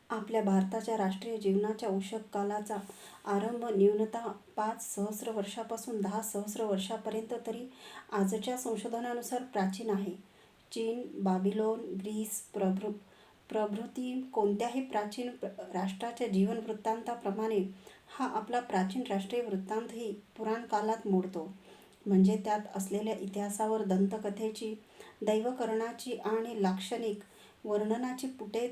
आपल्या भारताच्या राष्ट्रीय जीवनाच्या उषक कालाचा आरंभ न्यूनतः 5 सहस्र वर्षापासून 10 सहस्र वर्षापर्यंत तरी आजच्या संशोधनानुसार प्राचीन आहे. चीन, बाबिलोन, ग्रीस प्रभृती कोणत्याही प्राचीन राष्ट्राच्या जीवनवृत्तांताप्रमाणे हा आपला प्राचीन राष्ट्रीय वृत्तांतही पुराणकालात मोडतो. म्हणजे त्यात असलेल्या इतिहासावर दंतकथेची, दैवकरणाची आणि लाक्षणिक वर्णनाची पुटे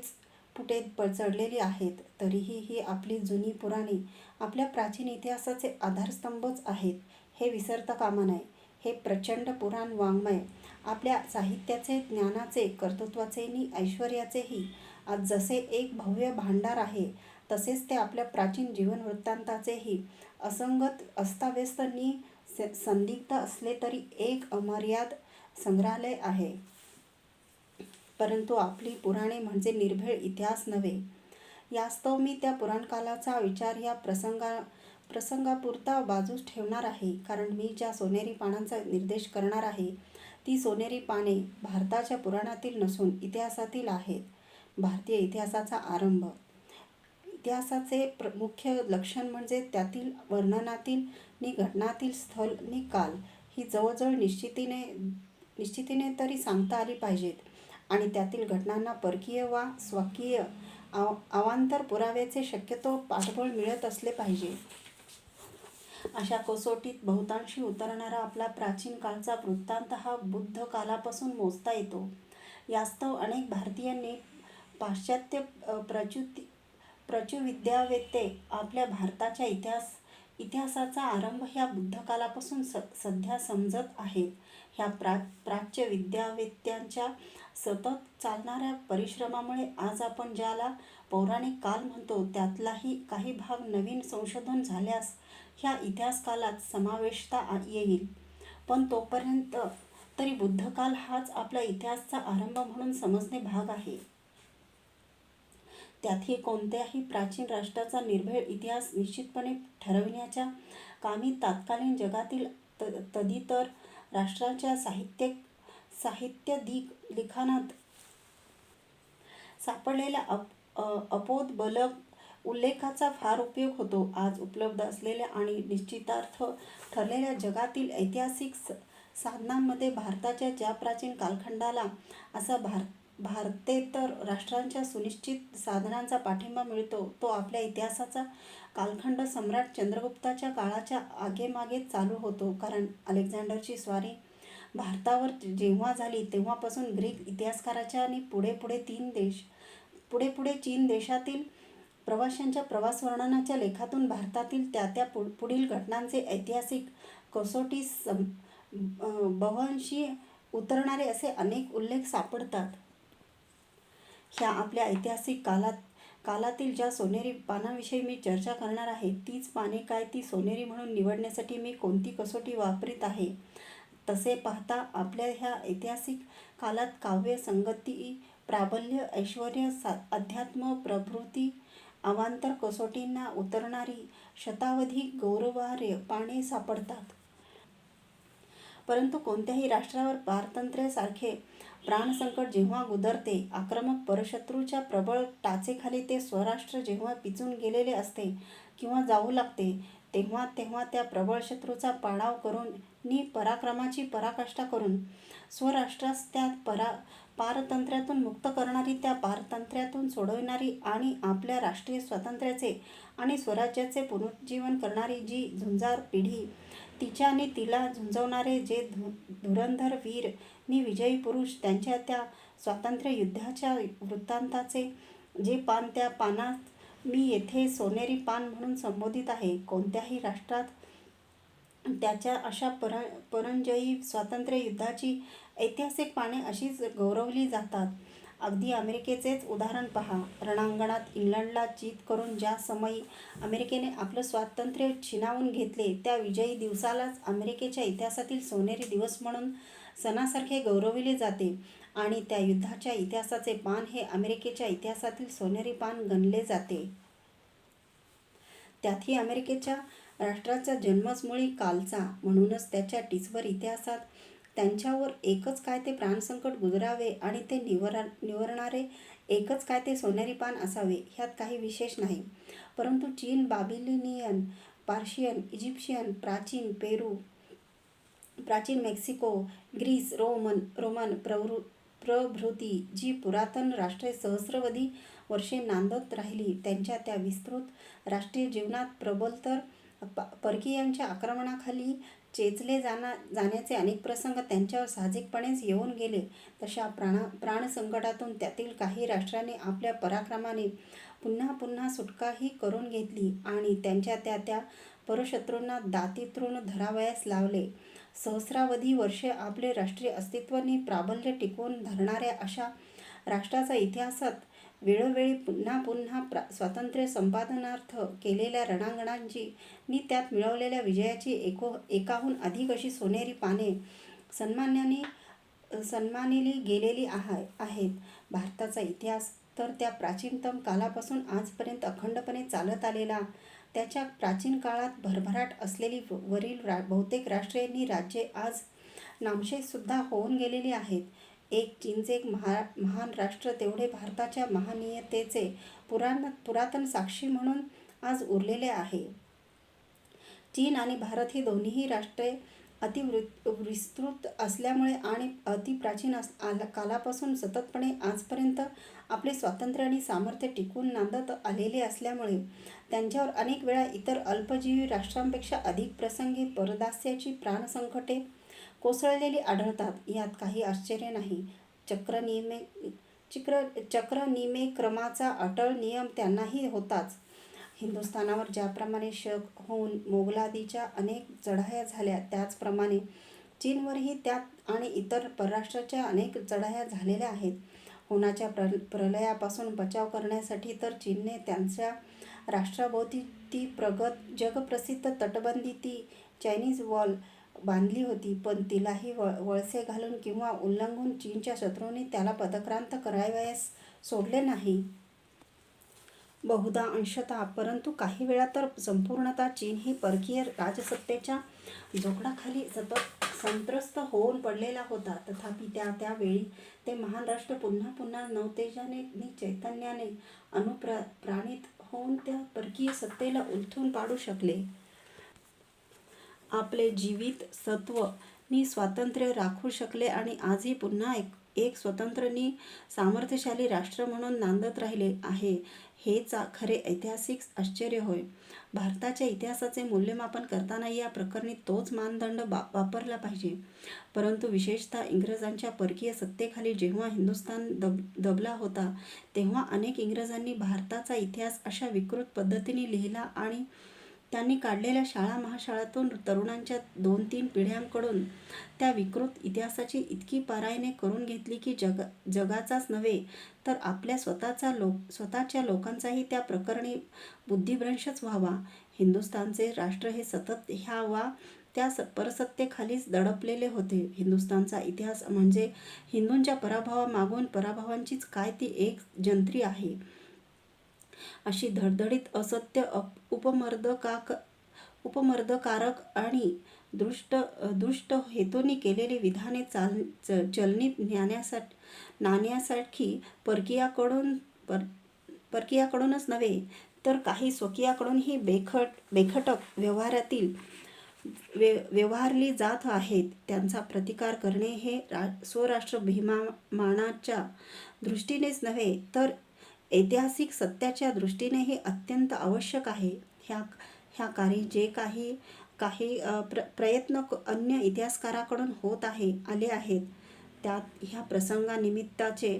चढलेली आहेत. तरीही ही आपली जुनी पुराणे आपल्या प्राचीन इतिहासाचे आधारस्तंभच आहेत, हे विसरता कामा नये. हे प्रचंड पुराण वाङ्मय आपल्या साहित्याचे, ज्ञानाचे, कर्तृत्वाचे नि ऐश्वर्याचेही आज जसे एक भव्य भांडार आहे, तसेच ते आपल्या प्राचीन जीवनवृत्तांताचेही असंगत, अस्ताव्यस्त नि संदिग्ध असले तरी एक अमर्याद संग्रहालय आहे. परंतु आपली पुराणे म्हणजे निर्भीड इतिहास नव्हे. यास्तव मी त्या पुराणकालाचा विचार या प्रसंगापुरता बाजूस ठेवणार आहे. कारण मी ज्या सोनेरी पानांचा निर्देश करणार आहे, ती सोनेरी पाने भारताच्या पुराणातील नसून इतिहासातील आहेत. भारतीय इतिहासाचा आरंभ. इतिहासाचे मुख्य लक्षण म्हणजे त्यातील वर्णनातील नि घटनातील स्थल नि काल ही जवळजवळ निश्चितीने तरी सांगता आली पाहिजेत आणि त्यातील घटनांना परकीय वा स्वकीय अवांतर पुराव्याचे शक्यतो पाठबळ मिळत असले पाहिजे. अशा कसोटीत बहुतांशी उतरणारा आपला प्राचीन काळचा वृत्तांत हा बुद्ध कालापासून मोजता येतो. यास्तव अनेक भारतीयांनी पाश्चात्य प्राच्यविद्यावेत्ते आपल्या भारताच्या इतिहासाचा आरंभ ह्या बुद्धकालापासून सध्या समजत आहेत. ह्या प्राच्यविद्यावेत्त्यांच्या सतत चालणाऱ्या परिश्रमामुळे आज आपण ज्याला पौराणिक काल म्हणतो, त्यातलाही काही भाग नवीन संशोधन झाल्यास ह्या इतिहासकालात समावेशता येईल. पण तोपर्यंत तरी बुद्धकाल हाच आपला इतिहासाचा आरंभ म्हणून समजणे भाग आहे. त्यातही कोणत्याही प्राचीन राष्ट्राचा निर्भेळ इतिहास निश्चितपणे ठरविण्याच्या कामी तत्कालीन जगातील तदितर राष्ट्रांच्या साहित्यिक लिखाणात सापडलेल्या अपोदबलक उल्लेखाचा फार उपयोग होतो. आज उपलब्ध असलेल्या आणि निश्चितार्थ ठरलेल्या जगातील ऐतिहासिक साधनांमध्ये भारताच्या ज्या प्राचीन कालखंडाला असा भारतेतर राष्ट्रांच्या सुनिश्चित साधनांचा पाठिंबा मिळतो, तो आपल्या इतिहासाचा कालखंड सम्राट चंद्रगुप्ताच्या काळाच्या आगेमागेच चालू होतो. कारण अलेक्झांडरची स्वारी भारतावर जेव्हा झाली, तेव्हापासून ग्रीक इतिहासकाराच्या आणि पुढे चीन देशातील प्रवाशांच्या प्रवास वर्णनाच्या लेखातून भारतातील त्या पुढील घटनांचे ऐतिहासिक कसोटीस बव्हंशी उतरणारे असे अनेक उल्लेख सापडतात. ह्या आपल्या ऐतिहासिक कालातील ज्या सोनेरी पानांविषयी मी चर्चा करणार आहे, तीच पाने काय ती सोनेरी म्हणून निवडण्यासाठी मी कोणती कसोटी वापरीत आहे? तसे पाहता आपल्या ह्या ऐतिहासिक कालात काव्य, संगती, प्राबल्य, ऐश्वर्य, अध्यात्म प्रभृती अवांतर कसोटींना उतरणारी शतावधी गौरवार्ह पाने सापडतात. परंतु कोणत्याही राष्ट्रावर पारतंत्र्यासारखे प्राणसंकट जेव्हा गुदरते, आक्रमक परशत्रूच्या प्रबळ टाचेखाली ते स्वराष्ट्र जेव्हा पिचून गेलेले असते किंवा जाऊ लागते, तेव्हा त्या प्रबळ शत्रूचा पाडाव करून नि पराक्रमाची पराकाष्ठा करून स्वराष्ट्रास त्या पारतंत्र्यातून मुक्त करणारी, त्या पारतंत्र्यातून सोडविणारी आणि आपल्या राष्ट्रीय स्वातंत्र्याचे आणि स्वराज्याचे पुनरुज्जीवन करणारी जी झुंजार पिढी, तिच्या नि तिला झुंजवणारे जे धुरंधर वीर नि विजयी पुरुष, त्यांच्या त्या स्वातंत्र्य युद्धाच्या वृत्तांताचे जे पान, त्या पानात मी येथे सोनेरी पान म्हणून संबोधित आहे. कोणत्याही राष्ट्रात त्याच्या अशा परांजयी स्वातंत्र्य युद्धाची ऐतिहासिक पाने अशीच गौरवली जातात. अगदी अमेरिकेचेच उदाहरण पहा. रणांगणात इंग्लंडला जीत करून ज्या समयी अमेरिकेने आपलं स्वातंत्र्य छिनावून घेतले, त्या विजयी दिवसालाच अमेरिकेच्या इतिहासातील सोनेरी दिवस म्हणून सणासारखे गौरविले जाते आणि त्या युद्धाच्या इतिहासाचे पान हे अमेरिकेच्या इतिहासातील सोनेरी पान गणले जाते. त्यातही अमेरिकेच्या राष्ट्राचा जन्मच मुळी कालचा. म्हणूनच त्याच्या टीचभर इतिहासात त्यांच्यावर एकच काय ते प्राणसंकट गुजरावे आणि ते निवारणारे एकच काय ते सोनेरी पान असावे, ह्यात काही विशेष नाही. परंतु चीन, बाबिलोनियन, पार्शियन, इजिप्शियन, प्राचीन मेक्सिको, ग्रीस, रोमन प्रभृती जी पुरातन राष्ट्रे सहस्रावधी वर्षे नांदत राहिली, त्यांच्या त्या विस्तृत राष्ट्रीय जीवनात प्रबलतर परकीयांच्या आक्रमणाखाली चेचले जाण्याचे अनेक प्रसंग त्यांच्यावर साहजिकपणेच येऊन गेले. तशा प्राणसंकटातून त्यातील काही राष्ट्रांनी आपल्या पराक्रमाने पुन्हा पुन्हा सुटकाही करून घेतली आणि त्यांच्या त्या परशत्रूंना दातीतृण धरावयास लावले. सहस्रावधी वर्षे आपले राष्ट्रीय अस्तित्वाने प्राबल्य टिकवून धरणाऱ्या अशा राष्ट्राचा इतिहासात वेळोवेळी पुन्हा पुन्हा स्वातंत्र्य संपादनार्थ केलेल्या रणांगणांची नी त्यात मिळवलेल्या विजयाची एकाहून अधिक अशी सोनेरी पाने सन्मानिली गेलेली आहेत. भारताचा इतिहास तर त्या प्राचीनतम कालापासून आजपर्यंत अखंडपणे चालत आलेला, त्याच्या प्राचीन काळात भरभराट असलेली वरील बहुतेक राष्ट्रे नी राज्ये आज नामशेषसुद्धा होऊन गेलेली आहेत. एक चीनचे एक महान राष्ट्र तेवढे भारताच्या महानीयतेचे पुरातन साक्षी म्हणून आज उरलेले आहे. चीन आणि भारत ही दोन्हीही राष्ट्रे अतिविस्तृत असल्यामुळे आणि अतिप्राचीन कालापासून सततपणे आजपर्यंत आपले स्वातंत्र्य आणि सामर्थ्य टिकवून नांदत आलेले असल्यामुळे त्यांच्यावर अनेक वेळा इतर अल्पजीवी राष्ट्रांपेक्षा अधिक प्रसंगी परदास्याची प्राणसंकटे कोसळलेली आढळतात. यात काही आश्चर्य नाही. चक्रनिमेक्रमाचा अटळ नियम त्यांनाही होताच. हिंदुस्थानावर ज्याप्रमाणे शक होऊन मोगलादीच्या अनेक चढाया झाल्या, त्याचप्रमाणे चीनवरही त्यात आणि इतर परराष्ट्राच्या अनेक चढाया झालेल्या आहेत. होनाच्या प्रलयापासून बचाव करण्यासाठी तर चीनने त्यांच्या राष्ट्राभोवती ती जगप्रसिद्ध तटबंदी, ती चायनीज वॉल बांधली होती, पण तिलाही वळसे घालून किंवा उल्लंघून चीनच्या शत्रूंनी त्याला पदक्रांत करावयास सोडले नाही. बहुधा अंशतः, परंतु काही वेळा तर संपूर्णतः चीन ही परकीय राजसत्तेच्या जोखडाखाली सतत संत्रस्त होऊन पडलेला होता. तथापि त्या वेळी ते महान राष्ट्र पुन्हा पुन्हा नवतेजाने नी चैतन्याने अनुप्राणित होऊन त्या परकीय सत्तेला उलथून पाडू शकले. आपले जीवित सत्व नी स्वातंत्र्य राखू शकले आणि आजही पुन्हा एक स्वतंत्र नी सामर्थ्यशाली राष्ट्र म्हणून नांदत राहिले आहे. हेच खरे ऐतिहासिक आश्चर्य होय. भारताच्या इतिहासाचे मूल्यमापन करताना या प्रकरणी तोच मानदंड वापरला पाहिजे. परंतु विशेषतः इंग्रजांच्या परकीय सत्तेखाली जेव्हा हिंदुस्थान दबला होता, तेव्हा अनेक इंग्रजांनी भारताचा इतिहास अशा विकृत पद्धतीने लिहिला आणि त्यांनी काढलेल्या शाळा महाशाळांतून तरुणांच्या 2-3 पिढ्यांकडून त्या विकृत इतिहासाची इतकी पारायणे करून घेतली की जगाचाच नव्हे तर आपल्या स्वतःच्या लोकांचाही त्या प्रकरणी बुद्धिभ्रंशच व्हावा. हिंदुस्थानचे राष्ट्र हे सतत ह्या वा त्या परसत्तेखालीच दडपलेले होते. हिंदुस्थानचा इतिहास म्हणजे हिंदूंच्या पराभवामागून पराभवांचीच काय ती एक जंत्री आहे. अशी धडधडीत असत्य, उपमर्दकारक आणि दुष्ट हेतूंनी केलेली विधाने चलनी नाण्यासारखी परकीयाकडूनच नव्हे तर काही स्वकीयाकडूनही बेखटक व्यवहारली जात आहेत. त्यांचा प्रतिकार करणे हे स्वराष्ट्राभिमानाच्या दृष्टीनेच नव्हे तर ऐतिहासिक सत्याच्या दृष्टीनेही अत्यंत आवश्यक आहे. ह्या कार्य जे काही प्रयत्न अन्य इतिहासकारांकडून होत आले आहेत, त्यात ह्या प्रसंगानिमित्ताचे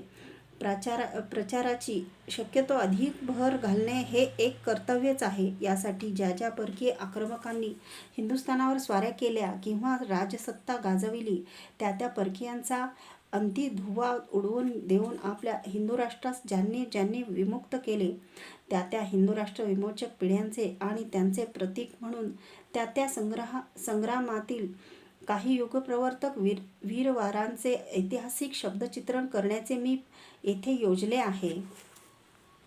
प्रचाराची शक्यतो अधिक भर घालणे हे एक कर्तव्यच आहे. यासाठी ज्या परकीय आक्रमकांनी हिंदुस्थानावर स्वाऱ्या केल्या किंवा राजसत्ता गाजविली, त्या परकीयांचा अंती धुव्वा उडवून देऊन आपल्या हिंदू राष्ट्रास ज्यांनी विमुक्त केले, त्या हिंदू राष्ट्र विमोचक पिढ्यांचे आणि त्यांचे प्रतीक म्हणून त्या संग्रामातील काही युगप्रवर्तक वीरवारांचे ऐतिहासिक शब्दचित्रण करण्याचे मी येथे योजले आहे.